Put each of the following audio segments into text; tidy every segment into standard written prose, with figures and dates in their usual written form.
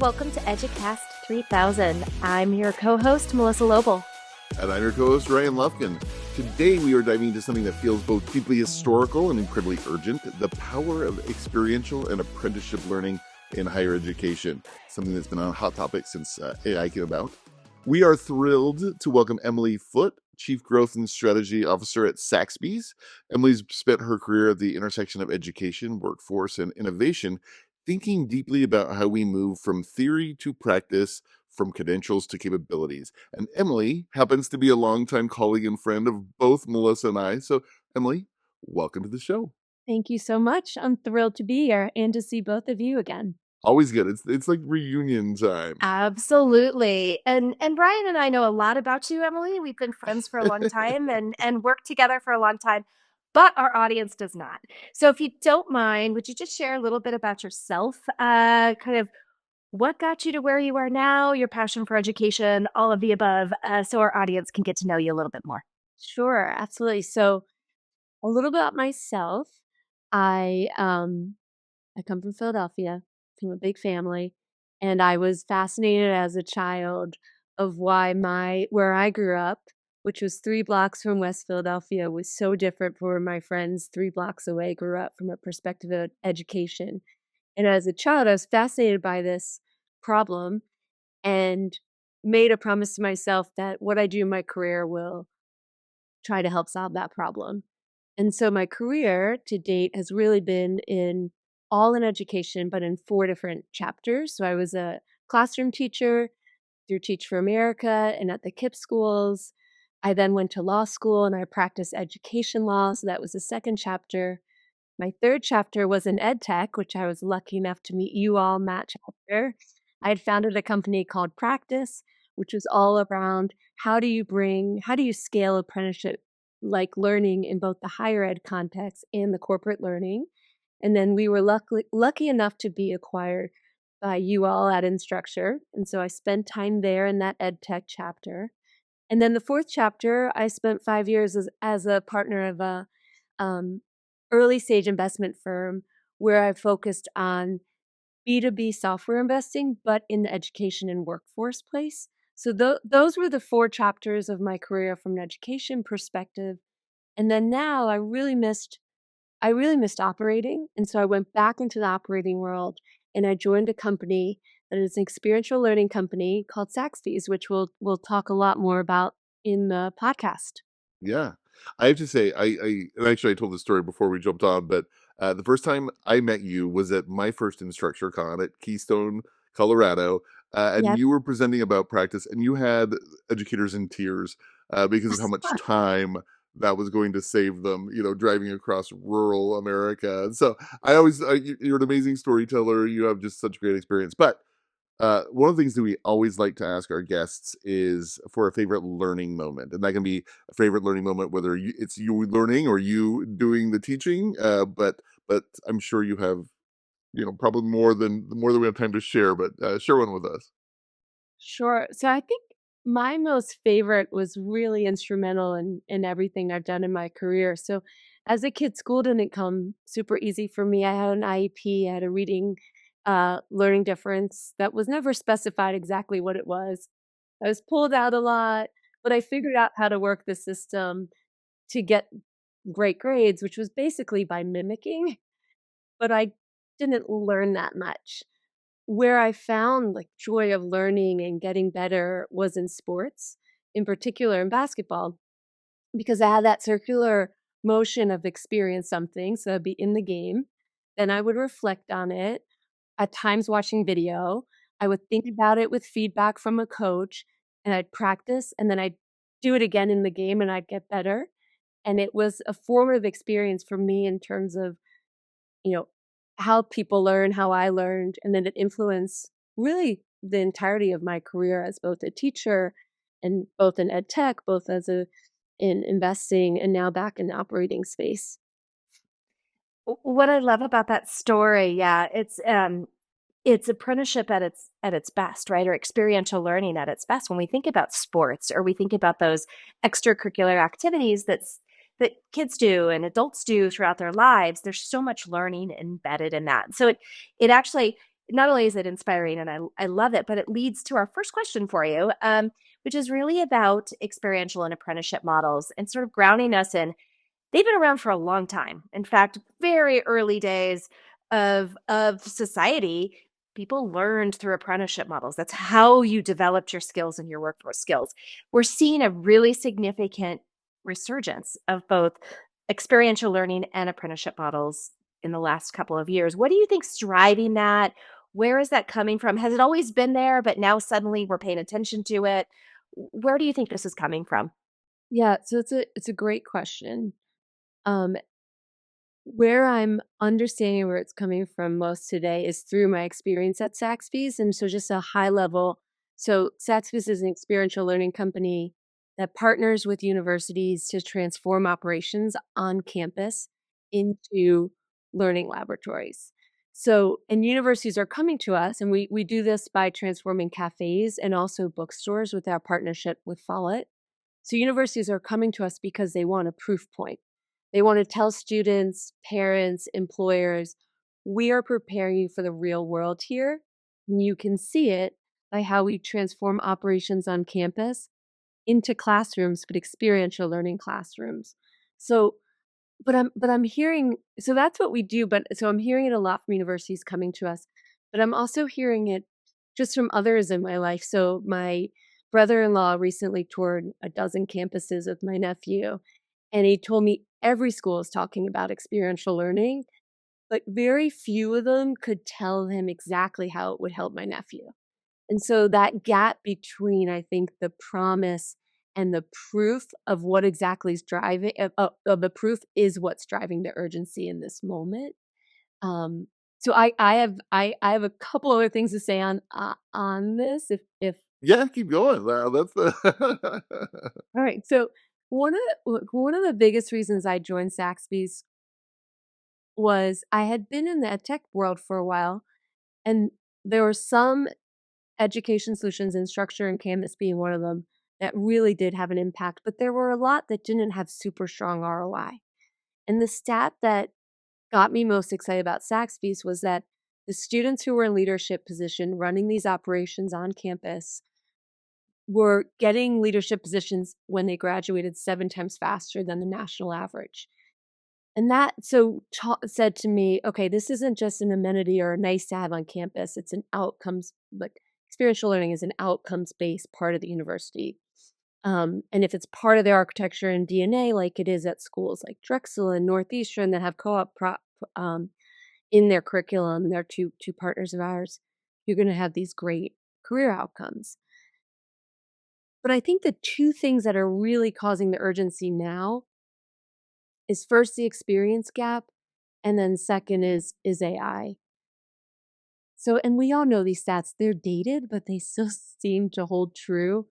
welcome to Educast 3000. I'm your co-host, Melissa Loble. And I'm your co-host, Ryan Lufkin. Today we are diving into something that feels both deeply historical and incredibly urgent, the power of experiential and apprenticeship learning in higher education, something that's been on Hot Topic since AI came about. We are thrilled to welcome Emily Foote, Chief Growth and Strategy Officer at Saxbys. Emily's spent her career at the intersection of education, workforce, and innovation, thinking deeply about how we move from theory to practice, from credentials to capabilities. And Emily happens to be a longtime colleague and friend of both Melissa and I. So, Emily, welcome to the show. Thank you so much. I'm thrilled to be here and to see both of you again. Always good. It's like reunion time. Absolutely. And Ryan and I know a lot about you, Emily. We've been friends for a long time and worked together for a long time, but our audience does not. So if you don't mind, would you just share a little bit about yourself, kind of what got you to where you are now, your passion for education, all of the above, so our audience can get to know you a little bit more? Sure, absolutely. So a little bit about myself. I come from Philadelphia, from a big family, and I was fascinated as a child of why where I grew up, which was 3 blocks from West Philadelphia, was so different from where my friends 3 blocks away grew up from a perspective of education. And as a child, I was fascinated by this problem and made a promise to myself that what I do in my career will try to help solve that problem. And so my career to date has really been all in education, but in 4 different chapters. So I was a classroom teacher through Teach for America and at the KIPP schools. I then went to law school and I practiced education law. So that was the second chapter. My third chapter was in ed tech, which I was lucky enough to meet you all in that chapter. I had founded a company called Practice, which was all around how do you scale apprenticeship like learning in both the higher ed context and the corporate learning. And then we were lucky enough to be acquired by you all at Instructure. And so I spent time there in that ed tech chapter. And then the fourth chapter, I spent 5 years as a partner of a early stage investment firm where I focused on B2B software investing, but in the education and workforce place. So those were the 4 chapters of my career from an education perspective. And then now I really missed operating. And so I went back into the operating world and I joined a company that is an experiential learning company called Saxbys, which we'll talk a lot more about in the podcast. Yeah. I have to say, and actually I told this story before we jumped on, but the first time I met you was at my first Instructure Con at Keystone, Colorado. And Yep. you were presenting about practice and you had educators in tears because of how much time that was going to save them, driving across rural America. And so you're an amazing storyteller. You have just such great experience. But one of the things that we always like to ask our guests is for a favorite learning moment, and that can be a favorite learning moment whether it's you learning or you doing the teaching. But I'm sure you have, probably more than we have time to share. But share one with us. Sure. So I think my most favorite was really instrumental in everything I've done in my career. So as a kid, school didn't come super easy for me. I had an IEP, I had a reading learning difference that was never specified exactly what it was. I was pulled out a lot, but I figured out how to work the system to get great grades, which was basically by mimicking, but I didn't learn that much. Where I found like joy of learning and getting better was in sports, in particular in basketball, because I had that circular motion of experience something. So I'd be in the game, then I would reflect on it, at times watching video. I would think about it with feedback from a coach and I'd practice and then I'd do it again in the game and I'd get better. And it was a formative experience for me in terms of, how people learn, how I learned, and then it influenced really the entirety of my career as both a teacher and both in ed tech, both in investing and now back in the operating space. What I love about that story, yeah, it's apprenticeship at its best, right? Or experiential learning at its best. When we think about sports or we think about those extracurricular activities that kids do and adults do throughout their lives, there's so much learning embedded in that. So it actually, not only is it inspiring and I love it, but it leads to our first question for you, which is really about experiential and apprenticeship models and sort of grounding us in they've been around for a long time. In fact, very early days of society, people learned through apprenticeship models. That's how you developed your skills and your workforce skills. We're seeing a really significant resurgence of both experiential learning and apprenticeship models in the last couple of years. What do you think's driving that? Where is that coming from? Has it always been there, but now suddenly we're paying attention to it? Where do you think this is coming from? Yeah, so it's a great question. Um, where I'm understanding where it's coming from most today is through my experience at Saxbys, and so just a high level. So Saxbys is an experiential learning company that partners with universities to transform operations on campus into learning laboratories. So, and universities are coming to us, and we do this by transforming cafes and also bookstores with our partnership with Follett. So universities are coming to us because they want a proof point. They want to tell students, parents, employers, we are preparing you for the real world here. And you can see it by how we transform operations on campus into classrooms, but experiential learning classrooms. So but I'm hearing, so that's what we do, but so I'm hearing it a lot from universities coming to us, but I'm also hearing it just from others in my life. So my brother-in-law recently toured a dozen campuses with my nephew, and he told me every school is talking about experiential learning, but very few of them could tell him exactly how it would help my nephew. And so that gap between, I think, the promise and the proof of what exactly is driving of the proof is what's driving the urgency in this moment. Um, so I have a couple other things to say on this if Yeah, keep going. That's the all right. So one of the biggest reasons I joined Saxby's was I had been in the ed tech world for a while, and there were some education solutions and structure and Canvas being one of them that really did have an impact, but there were a lot that didn't have super strong ROI. And the stat that got me most excited about Saxbys was that the students who were in leadership position running these operations on campus were getting leadership positions when they graduated 7 times faster than the national average. And that said to me, okay, this isn't just an amenity or a nice to have on campus. It's an outcomes, like experiential learning is an outcomes based part of the university. And if it's part of their architecture and DNA, like it is at schools like Drexel and Northeastern that have um, in their curriculum, they're two partners of ours, you're going to have these great career outcomes. But I think the two things that are really causing the urgency now is first the experience gap, and then second is AI. So, and we all know these stats, they're dated, but they still seem to hold true.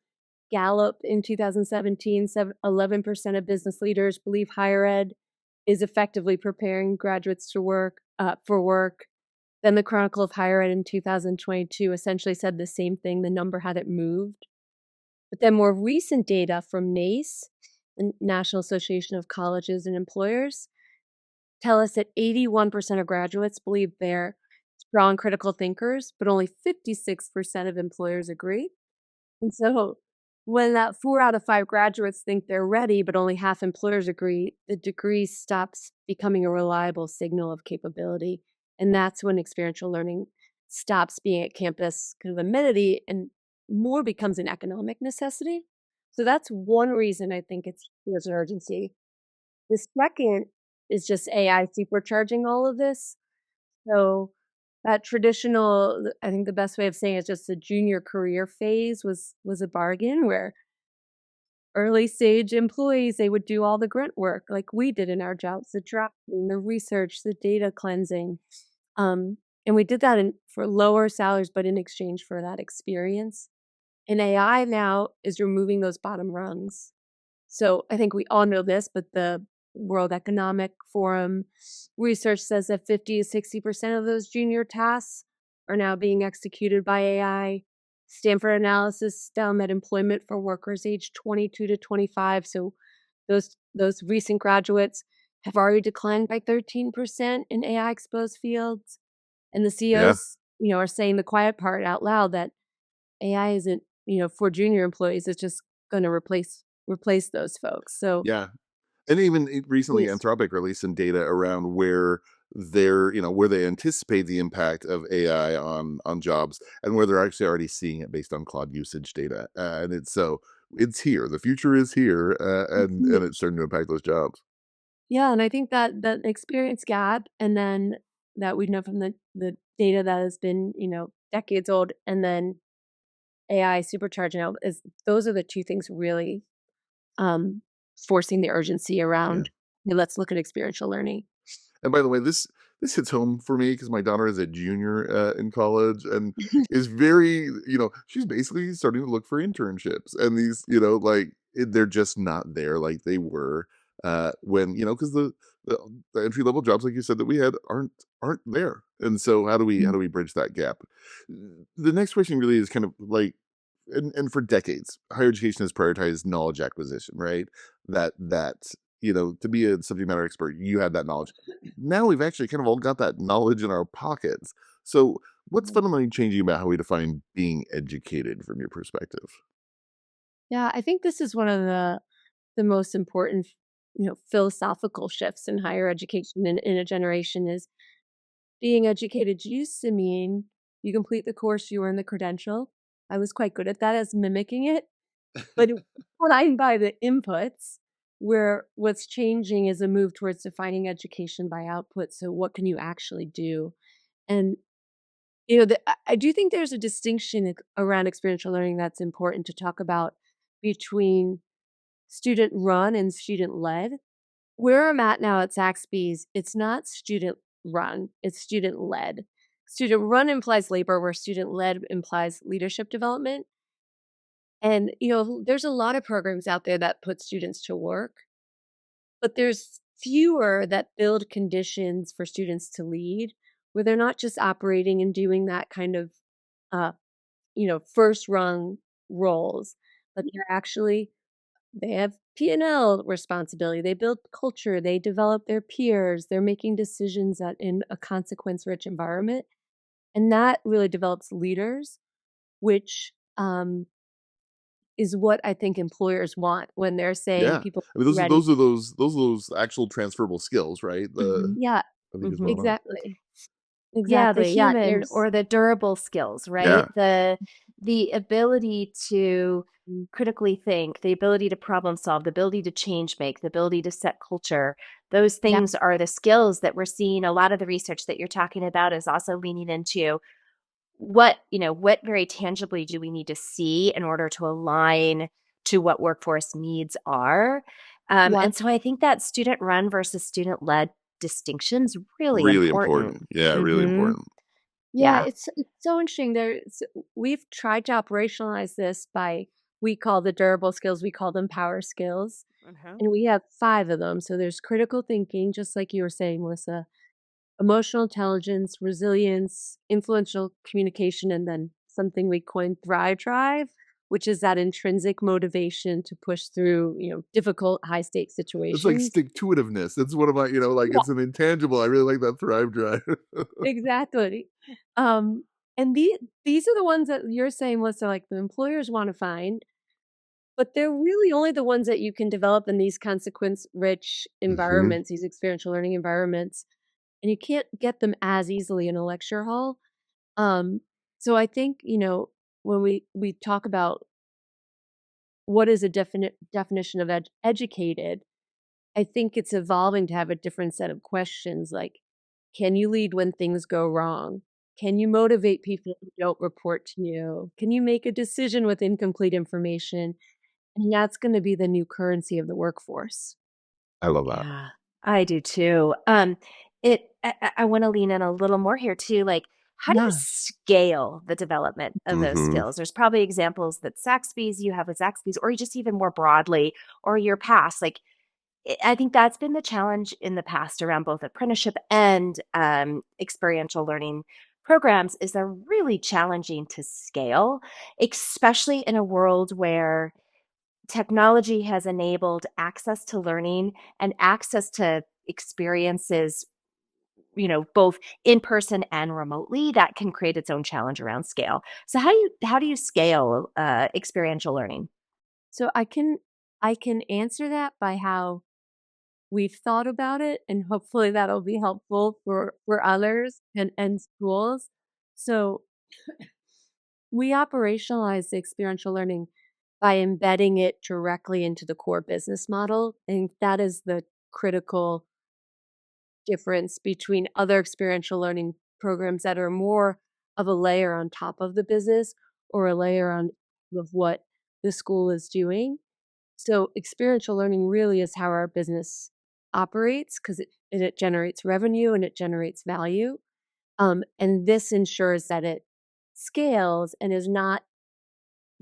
Gallup in 2017, 11% of business leaders believe higher ed is effectively preparing graduates to work for work. Then the Chronicle of Higher Ed in 2022 essentially said the same thing. The number hadn't moved. But then more recent data from NACE, the National Association of Colleges and Employers, tell us that 81% of graduates believe they're strong critical thinkers, but only 56% of employers agree. And so when that 4 out of 5 graduates think they're ready, but only half employers agree, the degree stops becoming a reliable signal of capability. And that's when experiential learning stops being at campus kind of amenity and more becomes an economic necessity. So that's one reason I think there's an urgency. The second is just AI supercharging all of this. So that traditional, I think the best way of saying it is just the junior career phase was a bargain where early stage employees, they would do all the grunt work like we did in our jobs, the drafting, the research, the data cleansing. And we did that for lower salaries, but in exchange for that experience. And AI now is removing those bottom rungs. So I think we all know this, but the World Economic Forum research says that 50 to 60% of those junior tasks are now being executed by AI. Stanford analysis found that employment for workers aged 22 to 25, so those recent graduates have already declined by 13% in AI exposed fields. And the yeah. CEOs are saying the quiet part out loud that AI isn't, for junior employees, it's just going to replace those folks. So Yeah. And even recently, yes. Anthropic released some data around where where they anticipate the impact of AI on jobs, and where they're actually already seeing it based on cloud usage data. And it's here. The future is here, and it's starting to impact those jobs. Yeah, and I think that that experience gap, and then that we know from the data that has been, decades old, and then AI supercharging out is those are the two things really um, forcing the urgency Yeah. around. "Hey, let's look at experiential learning." And by the way, this hits home for me because my daughter is a junior in college and is very, she's basically starting to look for internships, and these, they're just not there like they were when, because the the entry level jobs, like you said, that we had aren't there. And so how do we bridge that gap? The next question really is kind of like, and for decades, higher education has prioritized knowledge acquisition, right? That to be a subject matter expert, you have that knowledge. Now we've actually kind of all got that knowledge in our pockets. So what's fundamentally changing about how we define being educated from your perspective? Yeah, I think this is one of the most important, philosophical shifts in higher education in a generation is being educated used to mean you complete the course, you earn the credential. I was quite good at that as mimicking it. But what I mean by the inputs, where what's changing is a move towards defining education by output. So what can you actually do? And I do think there's a distinction around experiential learning that's important to talk about between student run and student led. Where I'm at now at Saxbys, it's not student run, it's student led. Student run implies labor, where student led implies leadership development. And, there's a lot of programs out there that put students to work, but there's fewer that build conditions for students to lead, where they're not just operating and doing that kind of, uh, first rung roles, but they have P&L responsibility. They build culture. They develop their peers. They're making decisions in a consequence rich environment. And that really develops leaders, which is what I think employers want when they're saying Yeah. people I mean, are ready. those actual transferable skills, right? Yeah, I think is well Hmm. done. exactly. Yeah, the Exactly. Yeah, human there's or the durable skills, right? Yeah. The ability to mm, critically think, the ability to problem solve, the ability to change make, the ability to set culture. Those yeah, things are the skills that we're seeing. A lot of the research that you're talking about is also leaning into what very tangibly do we need to see in order to align to what workforce needs are. yeah. And so I think that student run versus student led distinction is really Really important. important. Yeah, really Hmm. important. Yeah, Yeah. it's so interesting. We've tried to operationalize this by we call the durable skills, we call them power skills. Hmm. And we have 5 of them. So there's critical thinking, just like you were saying, Melissa, emotional intelligence, resilience, influential communication, and then something we coined Thrive Drive, which is that intrinsic motivation to push through, difficult, high stakes It's like situations. stick to itiveness. It's one of my, Yeah, it's an intangible. I really like that Thrive Drive. exactly. Um, and these are the ones that you're saying, Melissa, like the employers want to find, but they're really only the ones that you can develop in these consequence rich Hmm. environments, these experiential learning environments. And you can't get them as easily in a lecture hall. Um, so I think, when we talk about what is a definite definition of educated, I think it's evolving to have a different set of questions like, can you lead when things go wrong? Can you motivate people who don't report to you? Can you make a decision with incomplete information? And that's going to be the new currency of the workforce. I love that. Yeah, I do too. I want to lean in a little more here too. Like, how do you Yeah. scale the development of those Hmm. skills? There's probably examples that Saxbys you have with Saxbys, or just even more broadly, or your past. Like, I think that's been the challenge in the past around both apprenticeship and experiential learning programs is they're really challenging to scale, especially in a world where technology has enabled access to learning and access to experiences both in person and remotely, that can create its own challenge around scale. So how do you scale experiential learning? So I can answer that by how we've thought about it, and hopefully that'll be helpful for others and schools. So we operationalize the experiential learning by embedding it directly into the core business model, and that is the critical difference between other experiential learning programs that are more of a layer on top of the business or a layer on of what the school is doing. So experiential learning really is how our business operates because it generates revenue and it generates value. And this ensures that it scales and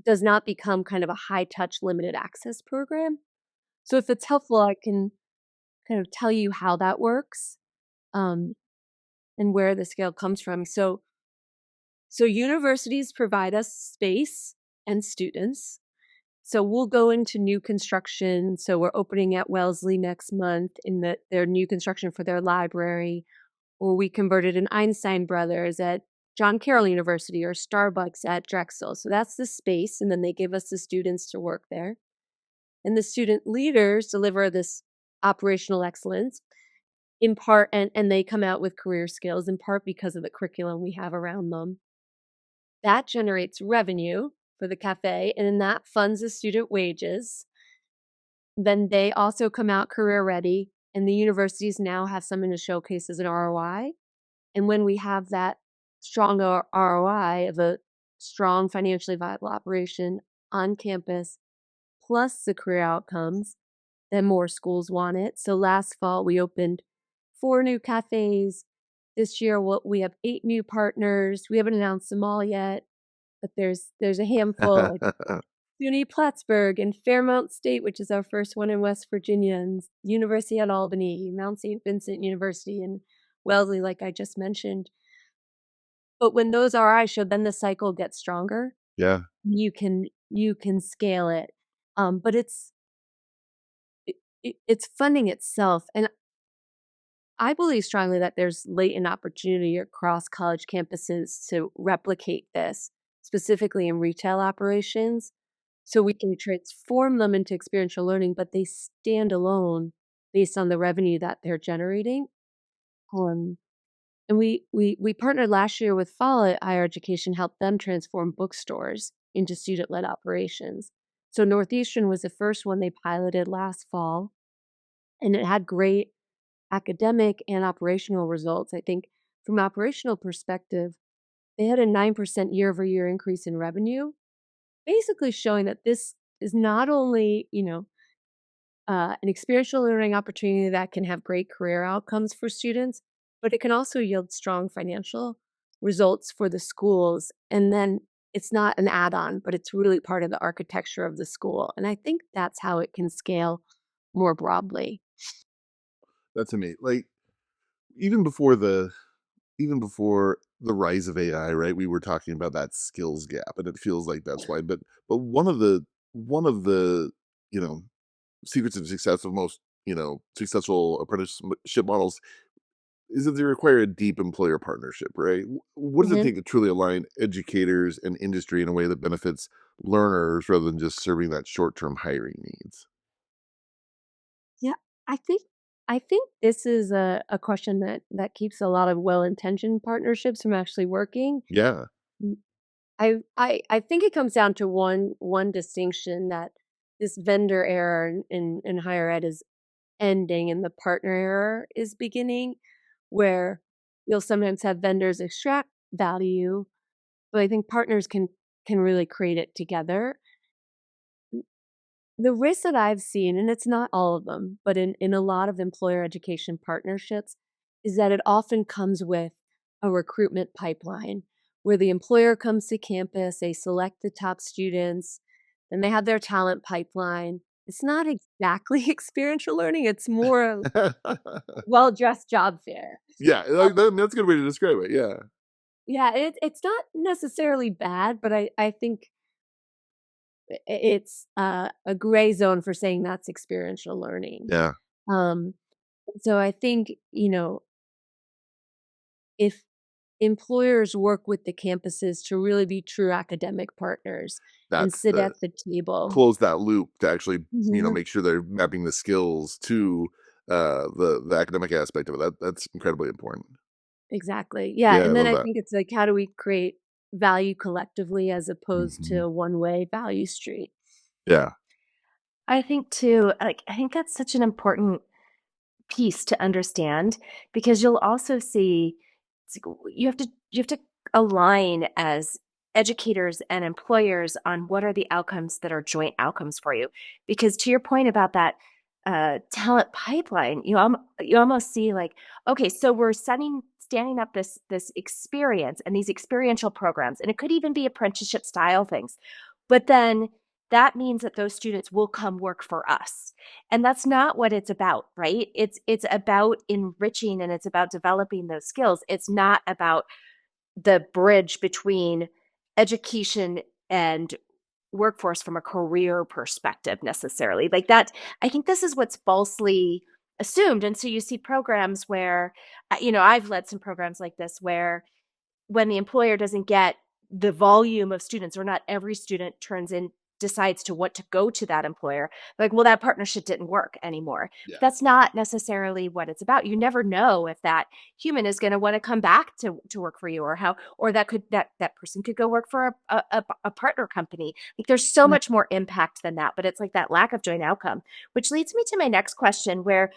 does not become kind of a high touch limited access program. So if it's helpful, I can kind of tell you how that works, um, and where the scale comes from. So universities provide us space and students. So we'll go into new construction. So we're opening at Wellesley next month in their new construction for their library, or we converted an Einstein Brothers at John Carroll University or Starbucks at Drexel. So that's the space, and then they give us the students to work there. And the student leaders deliver this operational excellence in part, and they come out with career skills in part because of the curriculum we have around them. That generates revenue for the cafe, and then that funds the student wages. Then they also come out career ready, and the universities now have something to showcase as an ROI. And when we have that strong ROI of a strong financially viable operation on campus, plus the career outcomes, then more schools want it. So last fall, we opened 4 new cafes. This year, we have 8 new partners. We haven't announced them all yet, but there's a handful, like SUNY Plattsburgh and Fairmount State, which is our first one in West Virginia, and University at Albany, Mount St. Vincent University, and Wellesley, like I just mentioned. But when those RI show, then the cycle gets stronger. Yeah. You can scale it, but it's funding itself, and I believe strongly that there's latent opportunity across college campuses to replicate this, specifically in retail operations. So we can transform them into experiential learning, but they stand alone based on the revenue that they're generating. Um, and we partnered last year with Follett Higher Education, helped them transform bookstores into student-led operations. So Northeastern was the first one they piloted last fall, and it had great academic and operational results. I think from an operational perspective, they had a 9% year-over-year increase in revenue, basically showing that this is not only, an experiential learning opportunity that can have great career outcomes for students, but it can also yield strong financial results for the schools. And then it's not an add-on, but it's really part of the architecture of the school. And I think that's how it can scale more broadly. That's amazing. Like even before the even before the rise of AI, right? We were talking about that skills gap, and it feels like that's why. But one of the you know secrets of success of most successful apprenticeship models is that they require a deep employer partnership, right? What does it Mhm. take to truly align educators and industry in a way that benefits learners rather than just serving that short-term hiring needs? Yeah, I think I think this is a question that keeps a lot of well-intentioned partnerships from actually working. Yeah. Mm, I think it comes down to one distinction, that this vendor era in higher ed is ending and the partner era is beginning, where you'll sometimes have vendors extract value, but I think partners can really create it together. The risk that I've seen, and it's not all of them, but in a lot of employer education partnerships, is that it often comes with a recruitment pipeline where the employer comes to campus, they select the top students, then they have their talent pipeline. It's not exactly experiential learning, it's more well-dressed job fair. Yeah, like, that's a good way to describe it. Yeah. Yeah, it's not necessarily bad, but I think it's a gray zone for saying that's experiential learning. Yeah. Um, so I think, if employers work with the campuses to really be true academic partners and That's sit the at the table. close that loop to actually, Mhm. make sure they're mapping the skills to the academic aspect of it. That's incredibly important. Exactly. Yeah, Yeah, I and then love I that. think it's like, how do we create value collectively as opposed to Mhm. a one-way value street? Yeah. I think too, like, I think that's such an important piece to understand because you'll also see you have to align as educators and employers on what are the outcomes that are joint outcomes for you. Because to your point about that talent pipeline, you almost see like, okay, so we're standing up this experience and these experiential programs, and it could even be apprenticeship style things, but then that means that those students will come work for us, and that's not what it's about, right? It's about enriching and it's about developing those skills. It's not about the bridge between education and workforce from a career perspective necessarily. Like that, I think this is what's falsely assumed. And so you see programs where, I've led some programs like this where when the employer doesn't get the volume of students, or not every student decides to want to go to that employer, like, well, that partnership didn't work anymore. Yeah. But that's not necessarily what it's about. You never know if that human is going to want to come back to work for you, or how, or that person could go work for a partner company. Like, there's so Right. much more impact than that, but it's like that lack of joint outcome, which leads me to my next question, where,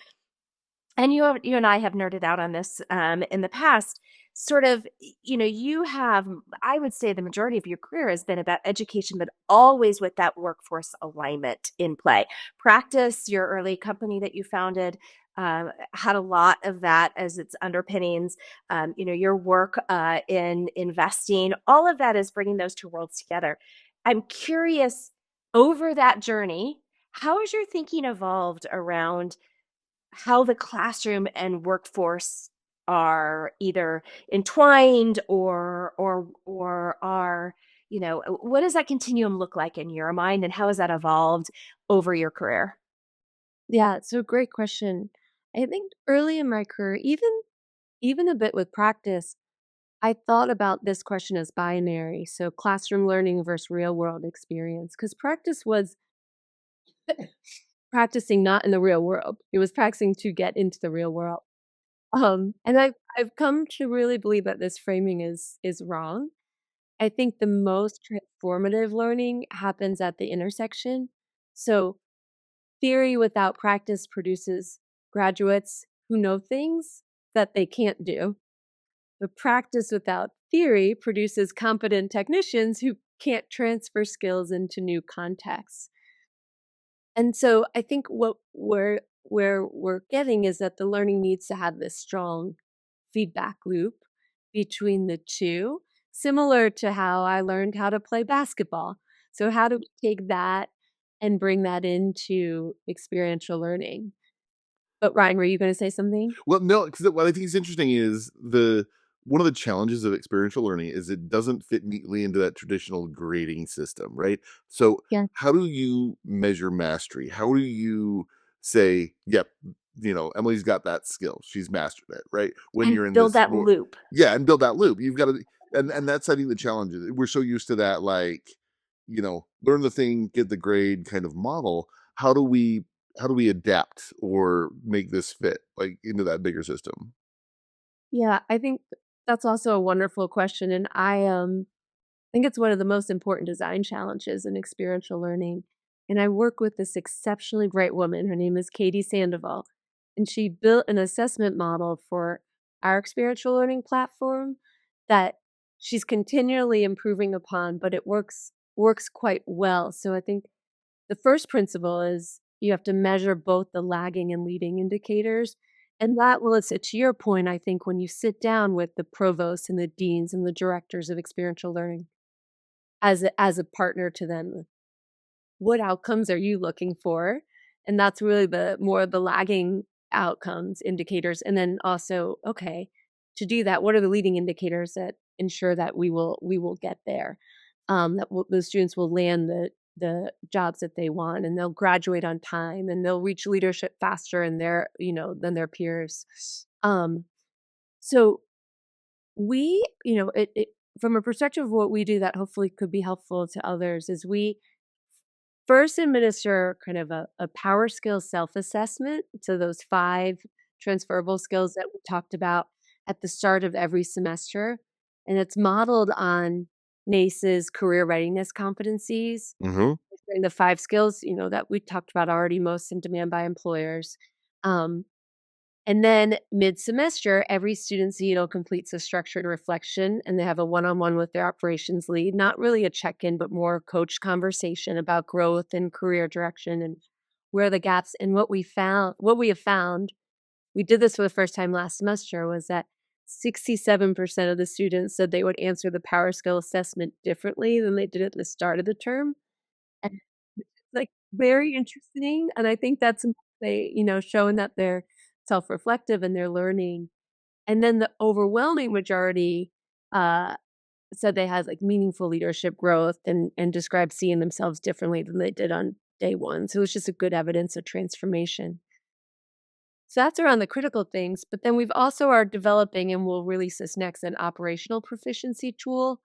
and you and I have nerded out on this in the past. Sort of, you have, I would say, the majority of your career has been about education, but always with that workforce alignment in play. Practice, your early company that you founded, had a lot of that as its underpinnings. Your work in investing, all of that is bringing those two worlds together. I'm curious, over that journey, how has your thinking evolved around how the classroom and workforce are either entwined or are, what does that continuum look like in your mind, and how has that evolved over your career? Yeah, so great question. I think early in my career, even a bit with practice, I thought about this question as binary, so classroom learning versus real world experience. Because practice was practicing not in the real world. It was practicing to get into the real world. And I've come to really believe that this framing is wrong. I think the most transformative learning happens at the intersection. So theory without practice produces graduates who know things that they can't do. But practice without theory produces competent technicians who can't transfer skills into new contexts. And so I think what where we're getting is that the learning needs to have this strong feedback loop between the two, similar to how I learned how to play basketball. So how do we take that and bring that into experiential learning? But Ryan, were you going to say something? Well, no, because what I think is interesting is the one of the challenges of experiential learning is it doesn't fit neatly into that traditional grading system, right? So, Yeah. how do you measure mastery? How do you say, "Yep, Emily's got that skill; she's mastered it," right? When And you're in build this that more, loop. yeah, and build that loop. You've got to, and that's I think the challenge is we're so used to that, like, learn the thing, get the grade kind of model. How do we how do we adapt or make this fit like into that bigger system? Yeah, I think that's also a wonderful question, and think it's one of the most important design challenges in experiential learning. And I work with this exceptionally great woman. Her name is Katie Sandoval, and she built an assessment model for our experiential learning platform that she's continually improving upon, but it works quite well. So I think the first principle is you have to measure both the lagging and leading indicators. And that will elicit, to your point, I think, when you sit down with the provosts and the deans and the directors of experiential learning as a partner to them, what outcomes are you looking for? And that's really the more of the lagging outcomes indicators. And then also, okay, to do that, what are the leading indicators that ensure that we will get there? The students will land the jobs that they want, and they'll graduate on time, and they'll reach leadership faster in their than their peers. Um, so We, from a perspective of what we do that hopefully could be helpful to others, is we first administer kind of a power skill self-assessment. So those 5 transferable skills that we talked about at the start of every semester. And it's modeled on NACE's career readiness competencies. Mm-hmm. And the 5 skills, that we talked about already, most in demand by employers. Um, and then mid-semester, every student completes a structured reflection, and they have a one-on-one with their operations lead, not really a check-in, but more coach conversation about growth and career direction and where the gaps. And what we have found, we did this for the first time last semester, was that 67% of the students said they would answer the power skill assessment differently than they did at the start of the term. And like very interesting. And I think that's showing that they're self-reflective and they're learning. And then the overwhelming majority said they had like meaningful leadership growth and described seeing themselves differently than they did on day one. So it was just a good evidence of transformation. So that's around the critical things. But then we've also are developing, and we'll release this next, an operational proficiency tool.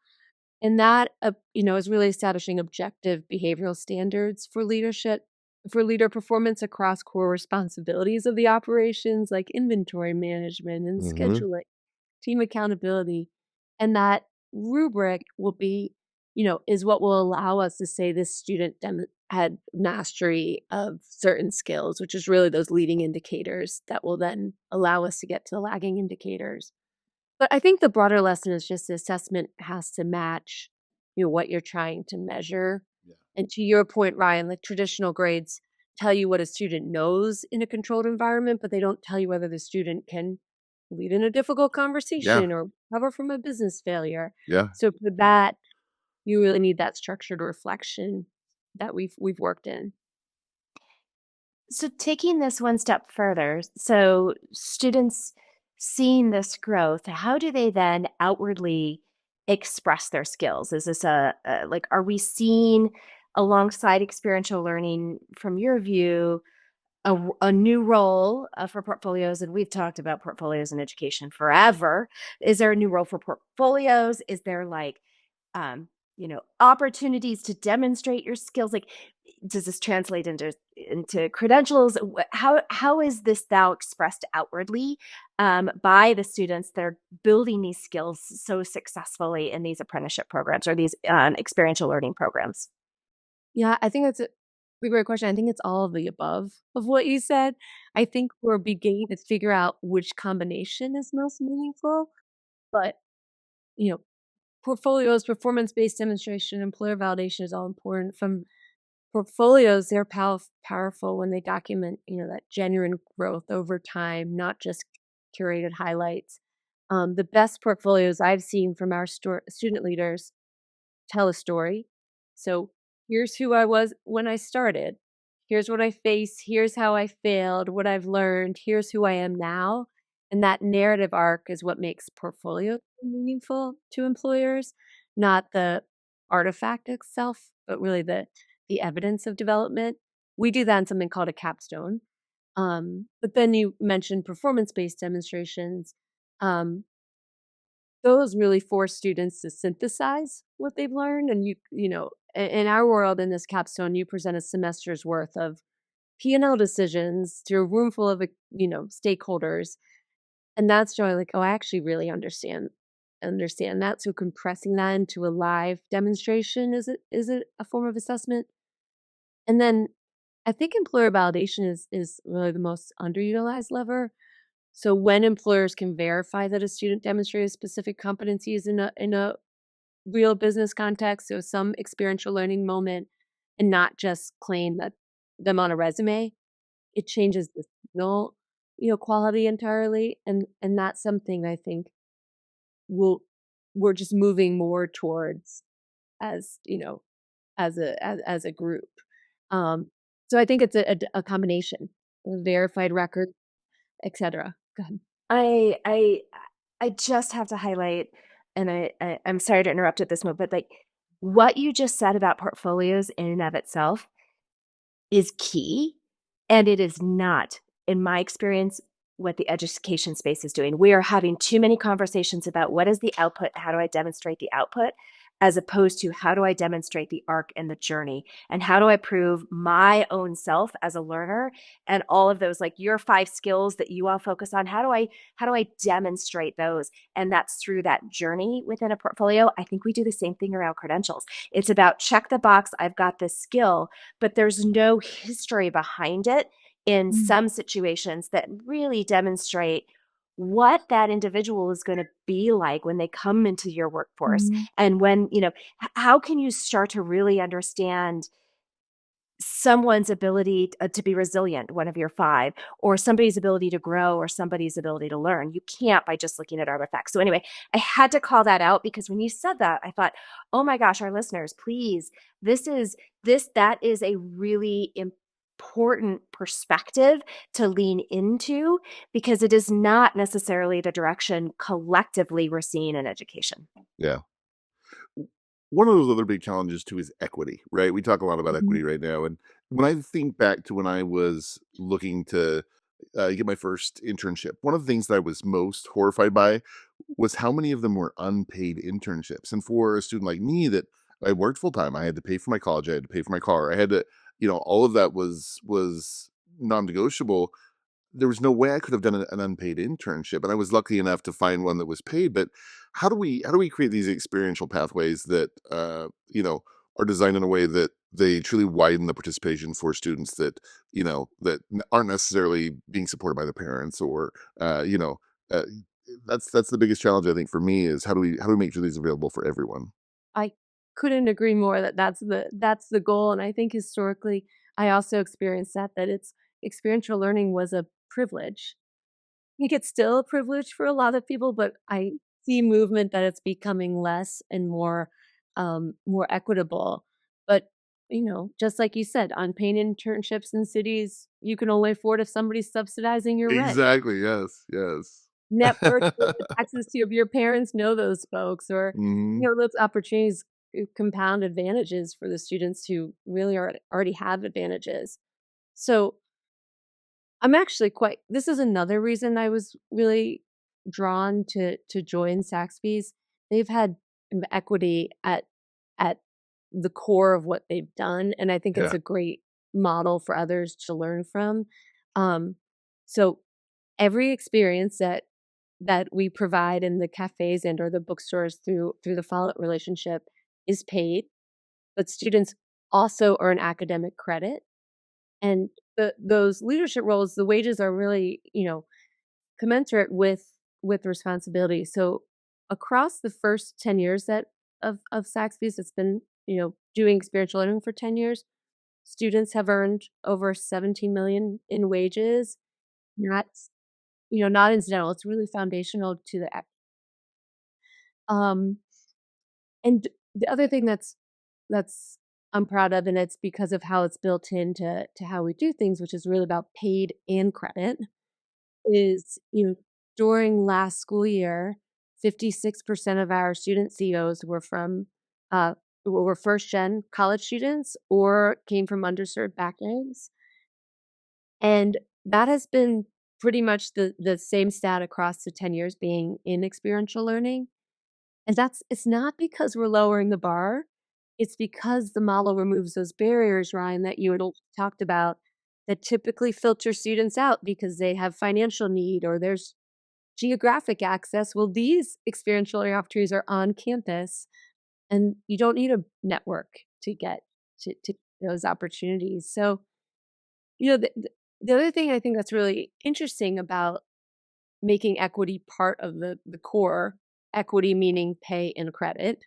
And that, is really establishing objective behavioral standards for leadership, for leader performance across core responsibilities of the operations, like inventory management and Mm-hmm. scheduling, team accountability. And that rubric will be, is what will allow us to say this student had mastery of certain skills, which is really those leading indicators that will then allow us to get to the lagging indicators. But I think the broader lesson is just the assessment has to match, what you're trying to measure. Yeah. And to your point, Ryan, like traditional grades tell you what a student knows in a controlled environment, but they don't tell you whether the student can lead in a difficult Yeah. conversation or recover from a business failure. Yeah. So for that, you really need that structured reflection that we've worked in. So taking this one step further, so students seeing this growth, how do they then outwardly express their skills? Is this like, are we seeing alongside experiential learning from your view a new role for portfolios? And we've talked about portfolios in education forever. Is there a new role for portfolios? Is there like opportunities to demonstrate your skills? Like, does this translate into credentials? How is this now expressed outwardly by the students that are building these skills so successfully in these apprenticeship programs or these experiential learning programs? Yeah, I think that's a great question. I think it's all of the above of what you said. I think we're beginning to figure out which combination is most meaningful, but you know, portfolios, performance-based demonstration, employer validation is all important. From portfolios, they're powerful when they document, that genuine growth over time, not just curated highlights. The best portfolios I've seen from our student leaders tell a story. So here's who I was when I started. Here's what I faced. Here's how I failed, what I've learned. Here's who I am now. And that narrative arc is what makes portfolio meaningful to employers, not the artifact itself, but really the evidence of development. We do that in something called a capstone. But then you mentioned performance-based demonstrations. Those really force students to synthesize what they've learned. And in our world, in this capstone, you present a semester's worth of P&L decisions to a room full of, stakeholders. And that's showing like, oh, I actually really understand that. So compressing that into a live demonstration, is it a form of assessment? And then I think employer validation is really the most underutilized lever. So when employers can verify that a student demonstrated specific competencies in a real business context, so some experiential learning moment, and not just claim that them on a resume, it changes the signal, quality entirely. And that's something I think we'll we're just moving more towards as, as a group. Um, so I think it's a combination of verified record, etc. Go ahead. I I just have to highlight, and I'm sorry to interrupt at this moment, but like what you just said about portfolios in and of itself is key, and it is not, in my experience, what the education space is doing. We are having too many conversations about what is the output, how do I demonstrate the output, as opposed to how do I demonstrate the arc and the journey, and how do I prove my own self as a learner, and all of those, like your 5 skills that you all focus on. How do I demonstrate those? And that's through that journey within a portfolio. I think we do the same thing around credentials. It's about check the box, I've got this skill, but there's no history behind it in some situations that really demonstrate what that individual is going to be like when they come into your workforce. Mm-hmm. And when, how can you start to really understand someone's ability to be resilient, one of your 5, or somebody's ability to grow, or somebody's ability to learn? You can't by just looking at artifacts. So anyway, I had to call that out, because when you said that, I thought, oh my gosh, our listeners, please, that is a really important perspective to lean into, because it is not necessarily the direction collectively we're seeing in education. Yeah. One of those other big challenges too is equity, right? We talk a lot about Mm-hmm. equity right now, and when I think back to when I was looking to get my first internship, one of the things that I was most horrified by was how many of them were unpaid internships. And for a student like me, that I worked full time, I had to pay for my college, I had to pay for my car, I had to, all of that was non-negotiable. There was no way I could have done an unpaid internship, and I was lucky enough to find one that was paid. But how do we create these experiential pathways that are designed in a way that they truly widen the participation for students that aren't necessarily being supported by the parents, or uh, that's the biggest challenge I think for me, is how do we make sure these are available for everyone. I couldn't agree more that that's the goal, and I think historically, I also experienced that it's experiential learning was a privilege. I think it's still a privilege for a lot of people, but I see movement that it's becoming less and more equitable. But, just like you said, unpaid internships in cities, you can only afford if somebody's subsidizing your rent. Exactly. Yes. Yes. Network with the access to your parents know those folks, or, Hmm. those opportunities compound advantages for the students who really already have advantages. So I'm actually quite this is another reason I was really drawn to join Saxbys. They've had equity at the core of what they've done, and I think it's Yeah. a great model for others to learn from. Um, so every experience that we provide in the cafes and or the bookstores through the follow-up relationship is paid, but students also earn academic credit. And those leadership roles, the wages are really, commensurate with responsibility. So across the first 10 years that of Saxby's, it's been, doing experiential learning for 10 years, students have earned over 17 million in wages. Not, not incidental. It's really foundational to the um and the other thing that's I'm proud of, and it's because of how it's built into how we do things, which is really about paid and credit, is, during last school year, 56% of our student CEOs were from were first gen college students or came from underserved backgrounds. And that has been pretty much the same stat across the 10 years being in experiential learning. And it's not because we're lowering the bar. It's because the model removes those barriers, Ryan, that you had talked about, that typically filter students out because they have financial need or there's geographic access. Well, these experiential learning opportunities are on campus, and you don't need a network to get to those opportunities. So, the other thing I think that's really interesting about making equity part of the core, equity meaning pay and credit,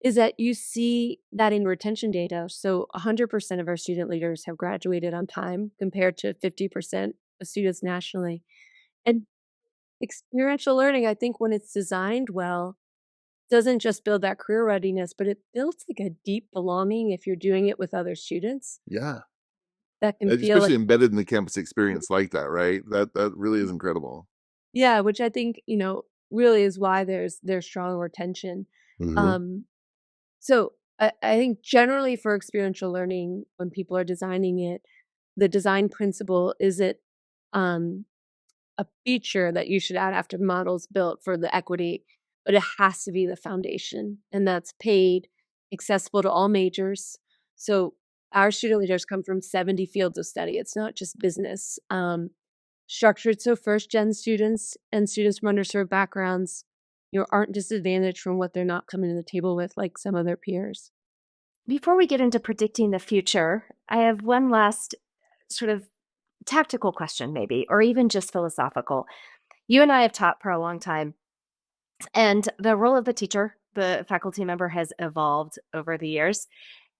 is that you see that in retention data. So 100% of our student leaders have graduated on time compared to 50% of students nationally. And experiential learning, I think when it's designed well, doesn't just build that career readiness, but it builds like a deep belonging if you're doing it with other students Yeah. that can feel like, Especially embedded in the campus experience like that, right? That really is incredible. yeah, which I think, really is why there's strong retention. Hmm. Um, So I think generally for experiential learning, when people are designing it, the design principle is it a feature that you should add after the model's built for the equity, but it has to be the foundation, and that's paid, accessible to all majors. So our student leaders come from 70 fields of study. It's not just business. Structured so first-gen students and students from underserved backgrounds, aren't disadvantaged from what they're not coming to the table with like some of their peers. Before we get into predicting the future, I have one last sort of tactical question, maybe, or even just philosophical. You and I have taught for a long time, and the role of the teacher, the faculty member, has evolved over the years.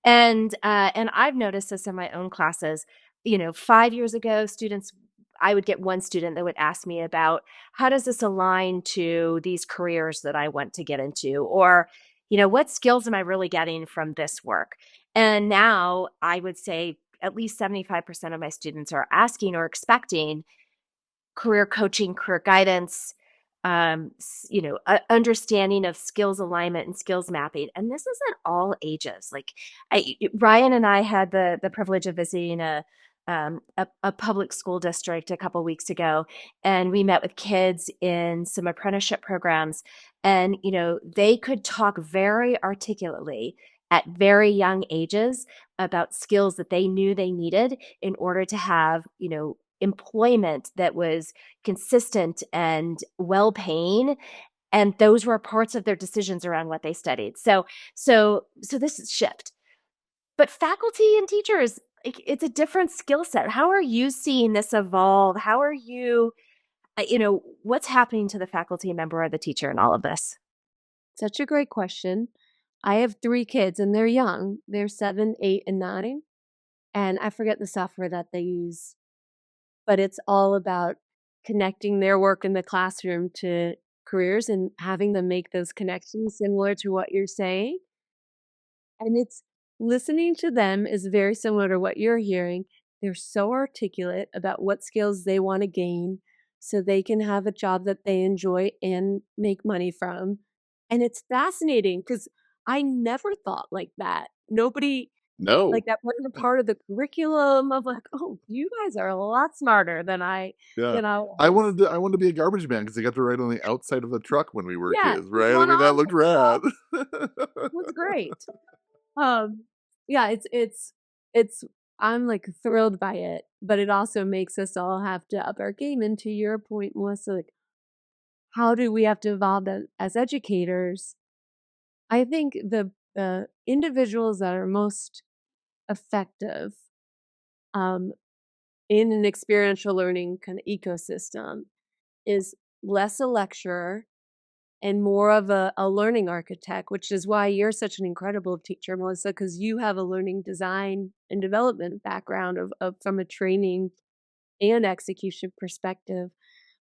And I've noticed this in my own classes. 5 years ago, I would get one student that would ask me about, how does this align to these careers that I want to get into? Or, what skills am I really getting from this work? And now I would say at least 75% of my students are asking or expecting career coaching, career guidance, understanding of skills alignment and skills mapping. And this is at all ages. Like Ryan and I had the privilege of visiting a public school district a couple weeks ago, and we met with kids in some apprenticeship programs, and they could talk very articulately at very young ages about skills that they knew they needed in order to have employment that was consistent and well paying, and those were parts of their decisions around what they studied. So this is shift. But faculty and teachers, it's a different skill set. How are you seeing this evolve? How are you, what's happening to the faculty member or the teacher in all of this? Such a great question. I have 3 kids and they're young. They're 7, 8, and 9. And I forget the software that they use, but it's all about connecting their work in the classroom to careers and having them make those connections similar to what you're saying. And it's listening to them is very similar to what you're hearing. They're so articulate about what skills they want to gain so they can have a job that they enjoy and make money from. And it's fascinating because I never thought like that. Nobody No. like that wasn't a part of the curriculum of like, oh, you guys are a lot smarter than I Yeah. than I I was. wanted to I wanted to be a garbage man because I got to ride on the outside of the truck when we were Yeah, kids, just right? I one mean, that on looked rad. was great. Yeah, it's I'm like thrilled by it, but it also makes us all have to up our game. And to your point, Melissa, like how do we have to evolve as educators? I think the individuals that are most effective um, in an experiential learning kind of ecosystem is less a lecturer and more of a learning architect, which is why you're such an incredible teacher, Melissa, because you have a learning design and development background of from a training and execution perspective.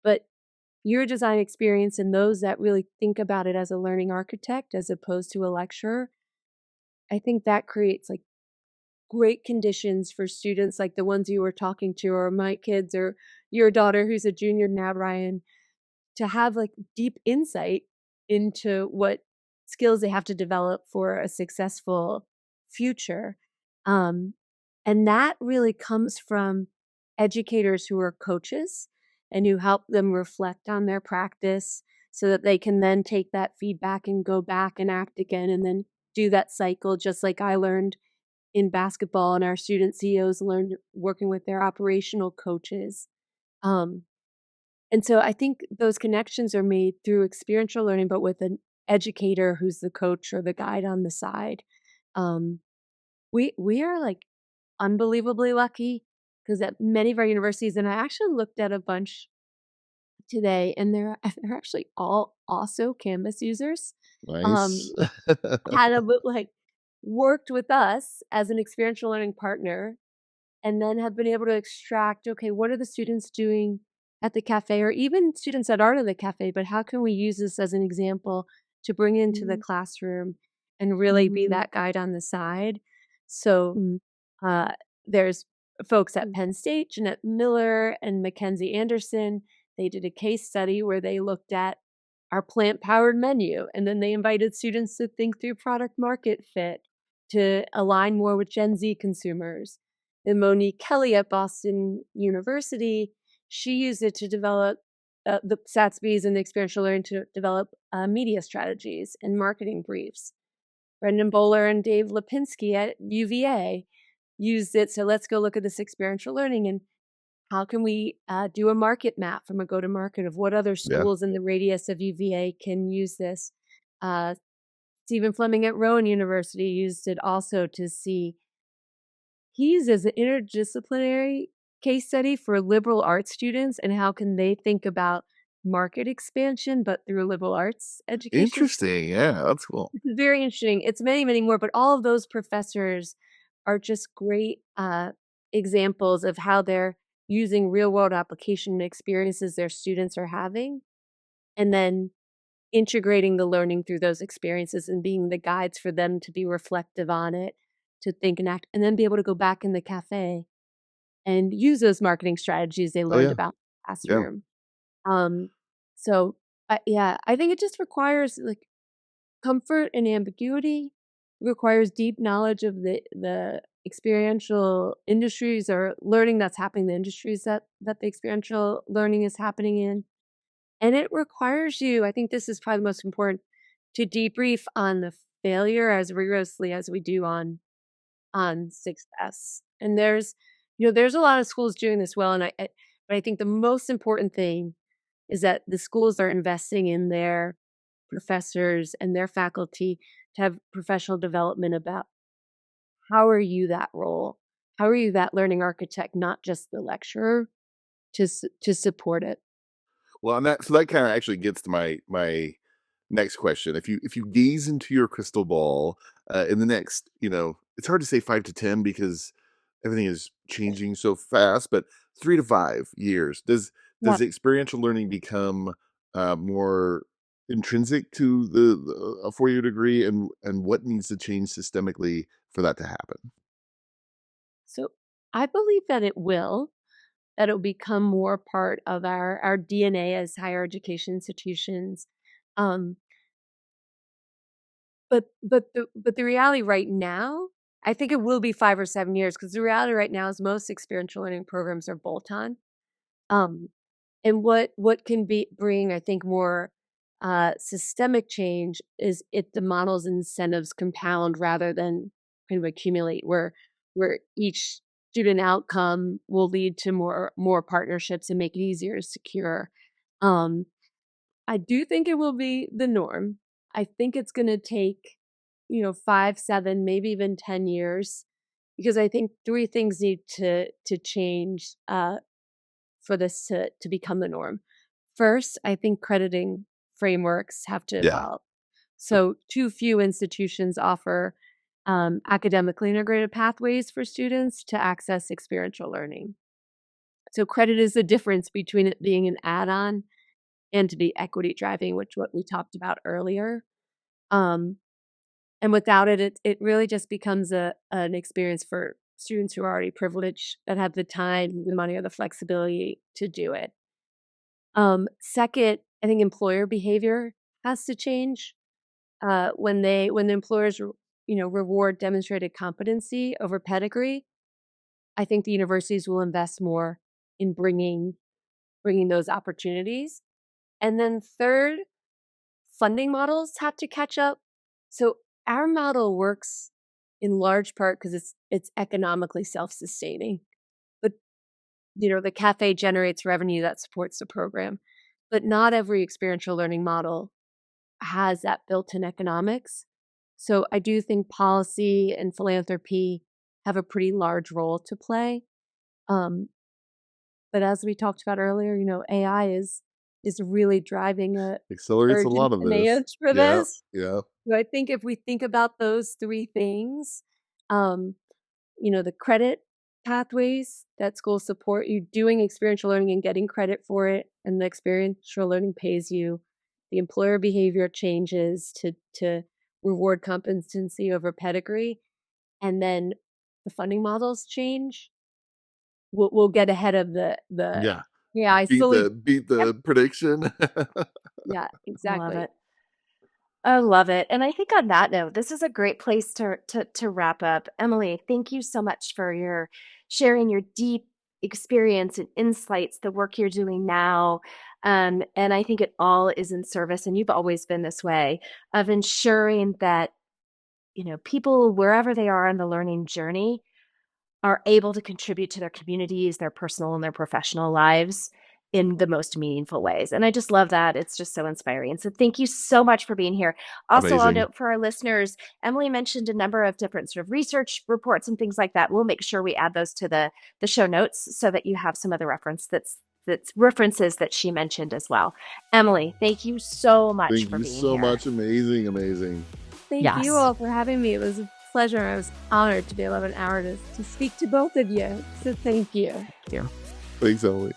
But your design experience and those that really think about it as a learning architect as opposed to a lecturer, I think that creates like great conditions for students like the ones you were talking to, or my kids, or your daughter who's a junior now, Ryan, to have like deep insight into what skills they have to develop for a successful future. Um, and that really comes from educators who are coaches and who help them reflect on their practice so that they can then take that feedback and go back and act again and then do that cycle, just like I learned in basketball and our student CEOs learned working with their operational coaches. Um, and so I think those connections are made through experiential learning, but with an educator who's the coach or the guide on the side. Um, we are like unbelievably lucky because at many of our universities, and I actually looked at a bunch today, and they're they're actually all also Canvas users. Nice. Um, had a like worked with us as an experiential learning partner and then have been able to extract, okay, what are the students doing at the cafe or even students that aren't in the cafe, but how can we use this as an example to bring into the classroom and really be that guide on the side? So uh, there's folks at Penn State, Jeanette Miller and Mackenzie Anderson. They did a case study where they looked at our plant-powered menu, and then they invited students to think through product market fit to align more with Gen Z consumers. And Monique Kelly at Boston University she used it to develop the Saxbys and the experiential learning to develop media strategies and marketing briefs. Brendan Bowler and Dave Lipinski at UVA used it. So let's go look at this experiential learning and how can we do a market map from a go-to-market of what other Yeah. schools in the radius of UVA can use this. Stephen Fleming at Rowan University used it also to see. He uses an interdisciplinary case study for liberal arts students and how can they think about market expansion, but through liberal arts education. Interesting. Yeah, that's cool. It's very interesting. It's many, many more, but all of those professors are just great examples of how they're using real world application experiences their students are having, and then integrating the learning through those experiences and being the guides for them to be reflective on it, to think and act, and then be able to go back in the cafe and use those marketing strategies they Oh learned yeah. about in the Yeah. classroom. So yeah, I think it just requires like comfort and ambiguity. It requires deep knowledge of the experiential industries or learning that's happening in the industries that the experiential learning is happening in. And it requires you, I think this is probably the most important, to debrief on the failure as rigorously as we do on success. And there's a lot of schools doing this well, and but I think the most important thing is that the schools are investing in their professors and their faculty to have professional development about how are you that role? How are you that learning architect, not just the lecturer, to support it? Well, and that kind of actually gets to my next question. If you gaze into your crystal ball in the next, it's hard to say 5 to 10 because everything is changing so fast, but 3 to 5 years, Yeah. does experiential learning become more intrinsic to a 4 year degree, and what needs to change systemically for that to happen? So I believe that that it will become more part of our DNA as higher education institutions. Um, but the reality right now, I think it will be 5 or 7 years because the reality right now is most experiential learning programs are bolt on. Um, and what can be bring, I think, more systemic change is if the model's incentives compound rather than kind of accumulate, where each student outcome will lead to more partnerships and make it easier to secure. Um, I do think it will be the norm. I think it's going to take 5, 7, maybe even 10 years, because I think three things need to change for this to become the norm. First, I think crediting frameworks have to Yeah. evolve. So, too few institutions offer academically integrated pathways for students to access experiential learning. So, credit is the difference between it being an add on and to be equity driving, which what we talked about earlier. Um, and without it, it really just becomes an experience for students who are already privileged that have the time, the money, or the flexibility to do it. Second, I think employer behavior has to change when the employers reward demonstrated competency over pedigree. I think the universities will invest more in bringing those opportunities. And then third, funding models have to catch up. So our model works in large part because it's economically self-sustaining. But the cafe generates revenue that supports the program. But not every experiential learning model has that built-in economics. So I do think policy and philanthropy have a pretty large role to play. Um, but as we talked about earlier, AI is really driving a Accelerates a urgent lot of this. demand for Yeah. this. Yeah. So I think if we think about those three things, um, the credit pathways that schools support you doing experiential learning and getting credit for it, and the experiential learning pays you. The employer behavior changes to reward competency over pedigree, and then the funding models change. We'll get ahead of the Yeah. yeah. I Beat slowly the beat Yep. the prediction. Yeah, Love exactly. it. I love it. And I think on that note, this is a great place to wrap up. Emily, thank you so much for your sharing your deep experience and insights, the work you're doing now. And I think it all is in service, and you've always been this way, of ensuring that, people, wherever they are on the learning journey, are able to contribute to their communities, their personal and their professional lives in the most meaningful ways. And I just love that. It's just so inspiring. So thank you so much for being here. Also, I'll Amazing. note for our listeners, Emily mentioned a number of different sort of research reports and things like that. We'll make sure we add those to the show notes so that you have some other that's references that she mentioned as well. Emily, thank you so much Thank for you being so here. much. Amazing. Thank you all for having me. It was a pleasure. I was honored to be able to have an hour to speak to both of you. So thank you. Thanks, Emily.